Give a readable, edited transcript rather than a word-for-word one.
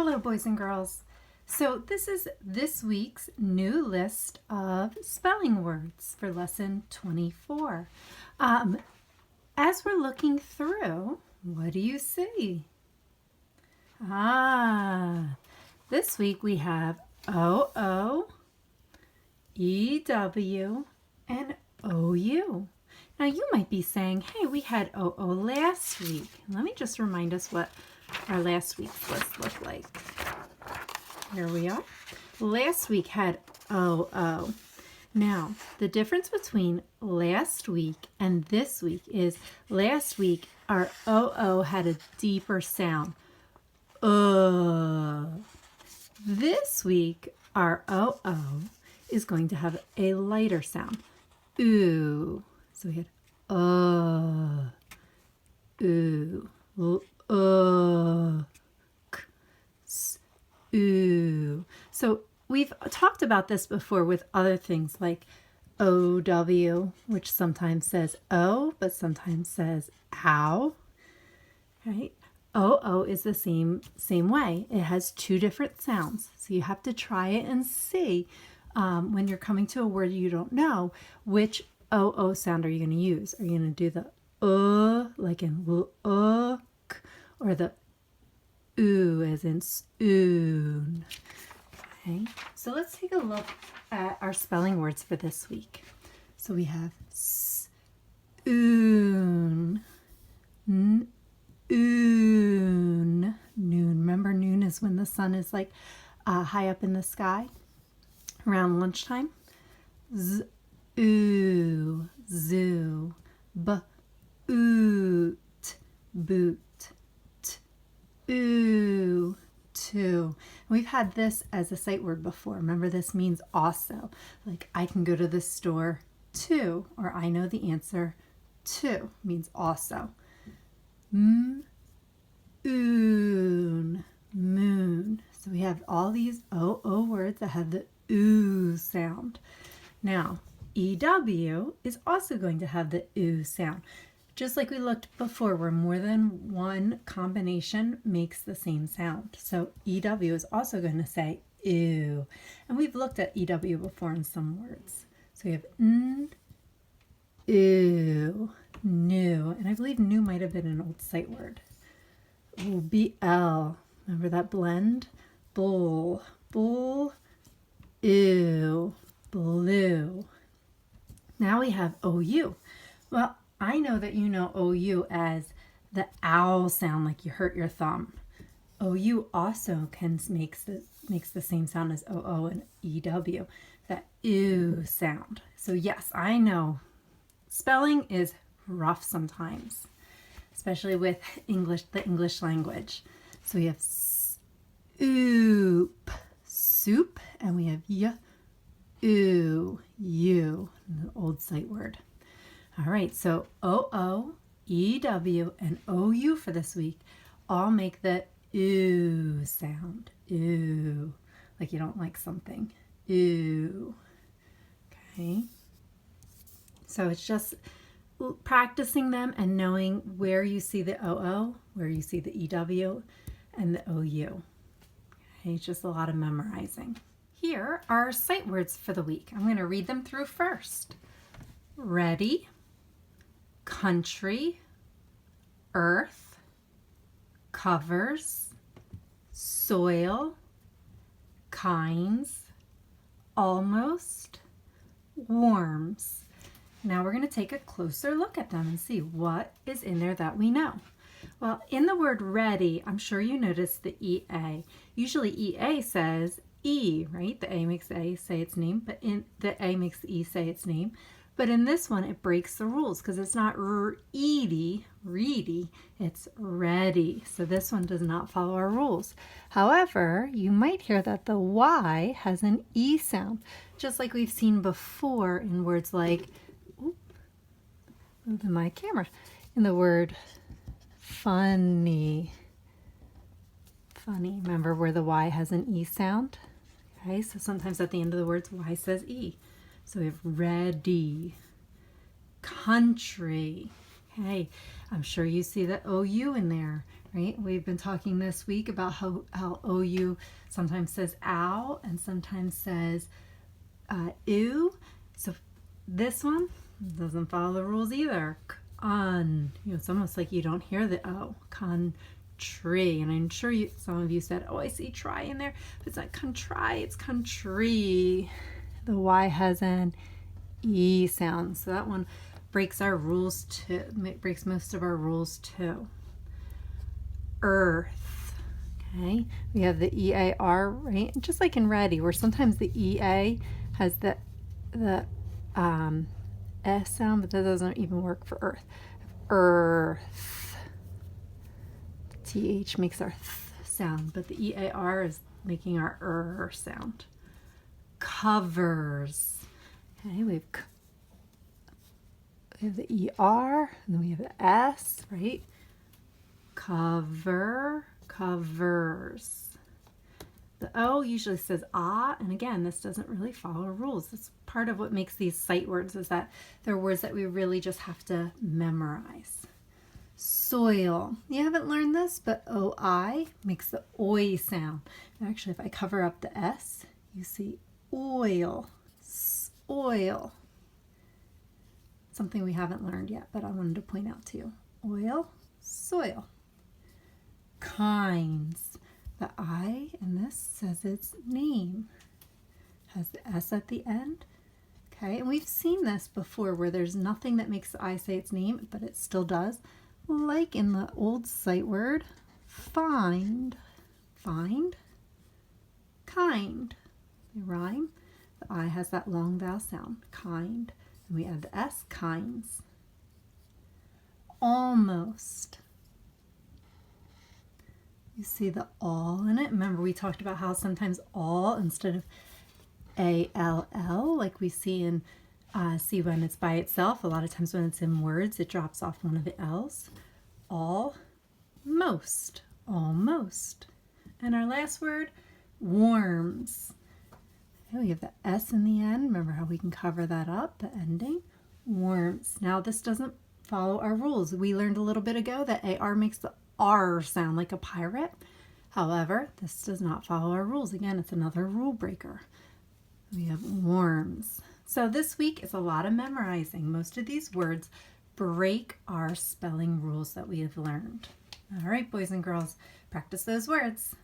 Hello, boys and girls. So this is this week's new list of spelling words for lesson 24. As we're looking through, what do you see? This week we have O-O, E-W, and O-U. Now you might be saying, hey, we had O-O last week. Let me just remind us what our last week's list looked like. Here we are. Last week had O-O. Now, the difference between last week and this week is last week our O-O had a deeper sound. This week our O-O is going to have a lighter sound. Ooh. So we had ooh, ooh. So we've talked about this before with other things like OW, which sometimes says O, but sometimes says ow, right? OO is the same way. It has two different sounds. So you have to try it and see when you're coming to a word you don't know, which OO sound are you going to use? Are you going to do the like in or the oo as in spoon? Okay, so let's take a look at our spelling words for this week. So we have spoon, oon, noon. Remember, noon is when the sun is like high up in the sky around lunchtime. Ooh, zoo, oot, boot, ooh, too. We've had this as a sight word before. Remember, this means also. Like, I can go to the store too, or I know the answer too means also. Oon, moon. So we have all these O words that have the oo sound. Now, EW is also going to have the oo sound. Just like we looked before, where more than one combination makes the same sound. So EW is also going to say ew. And we've looked at EW before in some words. So we have n, ew, new. And I believe new might have been an old sight word. Ooh, BL. Remember that blend? Bull, ew, blue. Now we have OU. Well, I know that you know OU as the owl sound, like you hurt your thumb. OU also makes the same sound as OO and EW, that ew sound. So yes, I know spelling is rough sometimes, especially with the English language. So we have soup, and we have you, an old sight word. All right, so OO, EW, and OU for this week all make the ooh sound. Ooh, like you don't like something. Ooh. Okay. So it's just practicing them and knowing where you see the OO, where you see the EW, and the OU. Okay, it's just a lot of memorizing. Here are our sight words for the week. I'm going to read them through first. Ready, country, earth, covers, soil, kinds, almost, warms. Now we're going to take a closer look at them and see what is in there that we know. Well, in the word ready, I'm sure you noticed the EA. Usually EA says E, right? The A makes the A say its name, but the A makes the E say its name. But in this one, it breaks the rules because it's not reedy, it's ready. So this one does not follow our rules. However, you might hear that the Y has an E sound, just like we've seen before in words like, moving my camera, in the word funny. Remember where the Y has an E sound? Okay, so sometimes at the end of the words, Y says E. So we have ready, country. Okay, I'm sure you see the OU in there, right? We've been talking this week about how OU sometimes says ow and sometimes says ew. So this one doesn't follow the rules either. It's almost like you don't hear the O. Country. And I'm sure some of you said, oh, I see try in there. But it's not contry, it's country. The Y has an E sound. So that one breaks our rules too. Breaks most of our rules too. Earth. Okay. We have the EAR, right? Just like in ready, where sometimes the EA has the S sound, but that doesn't even work for earth. Earth. TH makes our th sound, but the EAR is making our sound. Covers. Okay, we have the ER, and then we have the S, right? Cover, covers. The O usually says ah, and again, this doesn't really follow rules. That's part of what makes these sight words, is that they're words that we really just have to memorize. Soil. You haven't learned this, but OI makes the oi sound. Actually, if I cover up the S, you see oil. Oil. Something we haven't learned yet, but I wanted to point out to you. Oil, soil. Kinds. The I in this says its name. Has the S at the end. Okay, and we've seen this before where there's nothing that makes the I say its name, but it still does. Like in the old sight word, find. Find. Kind. They rhyme. The I has that long vowel sound. Kind. And we add the S, kinds. Almost. You see the all in it. Remember we talked about how sometimes all instead of ALL, like we see when it's by itself. A lot of times when it's in words, it drops off one of the L's. Almost. Almost. And our last word, worms. We have the S in the end. Remember how we can cover that up, the ending. Worms. Now this doesn't follow our rules. We learned a little bit ago that AR makes the R sound like a pirate. However, this does not follow our rules. Again, it's another rule breaker. We have worms. So this week is a lot of memorizing. Most of these words break our spelling rules that we have learned. All right, boys and girls, practice those words.